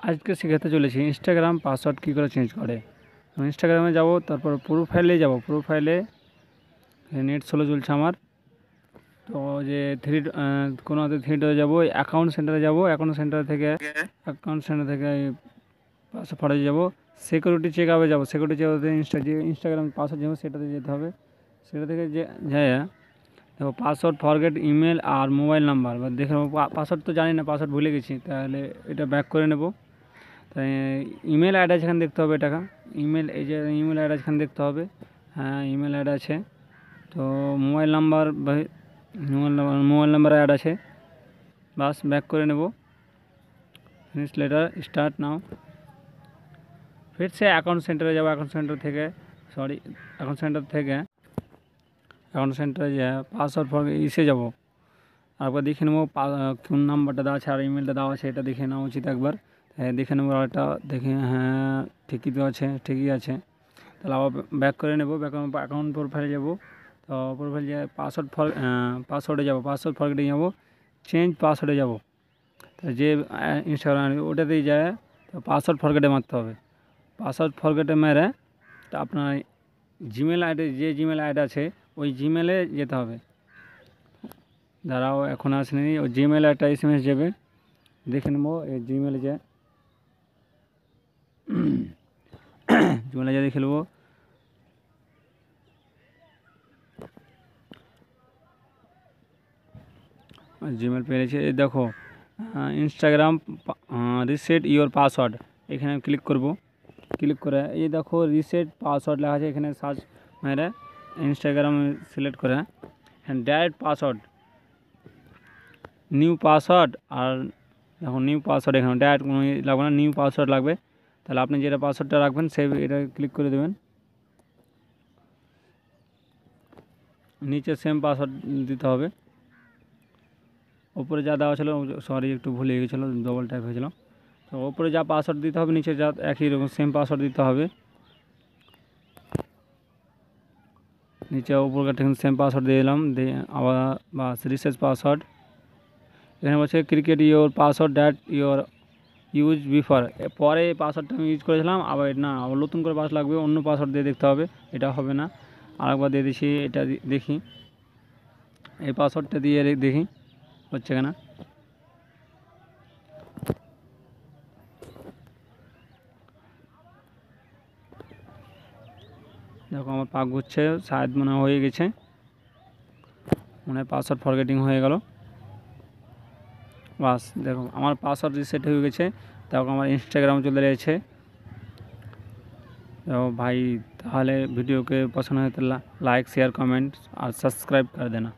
আজকে শেখাতে চলেছি ইনস্টাগ্রাম পাসওয়ার্ড কী করে চেঞ্জ করে। আমি ইনস্টাগ্রামে যাব, তারপর প্রোফাইলে যাব। প্রোফাইলে নেট স্লো চলছে আমার, তো যে কোনো থ্রি ডটে যাবো, অ্যাকাউন্ট সেন্টারে যাব। অ্যাকাউন্ট সেন্টার থেকে পাসওয়ার্ডে যাব, সিকিউরিটি চেক আপে যাবো। সিকিউরিটি চেক আপে ইনস্টাগ্রাম পাসওয়ার্ড যাবো, সেটাতে যেতে হবে। সেটা থেকে যে দেখো পাসওয়ার্ড ফরগেট ইমেল আর মোবাইল নাম্বার, বা দেখে নেবো। পাসওয়ার্ড তো জানি না, পাসওয়ার্ড ভুলে গেছি, তাহলে এটা ব্যাক করে নেব। তাই ইমেল অ্যাড আছে, এখানে দেখতে হবে। এটা ইমেল, এই যে ইমেল অ্যাড আছে, এখানে দেখতে হবে। হ্যাঁ, ইমেল অ্যাড আছে। তো মোবাইল নাম্বার অ্যাড আছে। বাস ব্যাক করে নেব। Finish letter start now. ফির সে অ্যাকাউন্ট সেন্টারে যাবো। অ্যাকাউন্ট সেন্টারে যে পাসওয়ার্ড ফর ইসে যাবো। তারপর দেখে নেবো কোন নাম্বারটা দেওয়া আছে আর ইমেলটা দেওয়া আছে, এটা দেখে নেওয়া উচিত একবার। দেখে নেবো আরেকটা, দেখে হ্যাঁ ঠিকই তো আছে, ঠিকই আছে। তাহলে আবার ব্যাক করে নেবো। ব্যাক অ্যাকাউন্ট প্রোফাইলে যাবো। তো প্রোফাইল যে পাসওয়ার্ডে যাবো, পাসওয়ার্ড ফরগেটে যাবো, চেঞ্জ পাসওয়ার্ডে যাবো। তো যে ইনস্টাগ্রাম ওটাতেই যায়, তো পাসওয়ার্ড ফরগেটে মারতে হবে। পাসওয়ার্ড ফরগেটে মেরে তো আপনার জিমেল আইডি, যে জিমেল আইডি আছে ওই জিমেলে যেতে হবে। দাঁড়াও, এখন আসেনি। ওই জিমেলে একটা SMS যাবে, দেখে নেবো। এই জিমেলে যে দেখে নেবো। জিমেল পেয়েছে, এই দেখো ইনস্টাগ্রাম রিসেট ইওর পাসওয়ার্ড, এখানে ক্লিক করব। ক্লিক করে এই দেখো রিসেট পাসওয়ার্ড লেখা আছে, এখানে সার্চ মেরে ইনস্টাগ্রাম সিলেক্ট করে ডাইরেক্ট পাসওয়ার্ড, নিউ পাসওয়ার্ড। আর দেখো নিউ পাসওয়ার্ড, এখানে ডাইরেক্ট কোনো লাগবে না, নিউ পাসওয়ার্ড লাগবে। তাহলে আপনি যেটা পাসওয়ার্ডটা রাখবেন সে এটা ক্লিক করে দেবেন। নিচে সেম পাসওয়ার্ড দিতে হবে। ওপরে যা দেওয়া ছিল, সরি একটু ভুলে গেছিলো, ডবল টাইপ হয়েছিল। তো ওপরে যা পাসওয়ার্ড দিতে হবে, নিচে যা একই রকম সেম পাসওয়ার্ড দিতে হবে। নিচে ওপরকার সেম পাসওয়ার্ড দিয়ে দিলাম, দিয়ে আবার বাস রিসেট পাসওয়ার্ড। এখানে বলছে cricket your password that your use before. পরে এই পাসওয়ার্ডটা আমি ইউজ করেছিলাম, আবার না, আবার নতুন করে পাসওয়ার্ড লাগবে, অন্য পাসওয়ার্ড দিয়ে দেখতে হবে। এটা হবে না, আরেকবার দিয়ে দিচ্ছি। এটা দেখি, এই পাসওয়ার্ডটা দিয়ে দেখি হচ্ছে কিনা। দেখো আমার পাক ঘুরছে, শায়দ মনে হয়ে গেছে, মনে হয় পাসওয়ার্ড ফরগেটিং হয়ে গেল। বাস দেখো আমার পাসওয়ার্ড রিসেট হয়ে গেছে। দেখো আমার ইনস্টাগ্রাম চলে এসেছে। तो भाई ताहले वीडियो के पसंद है तो लाइक शेयर कमेंट और सब्सक्राइब कर देना।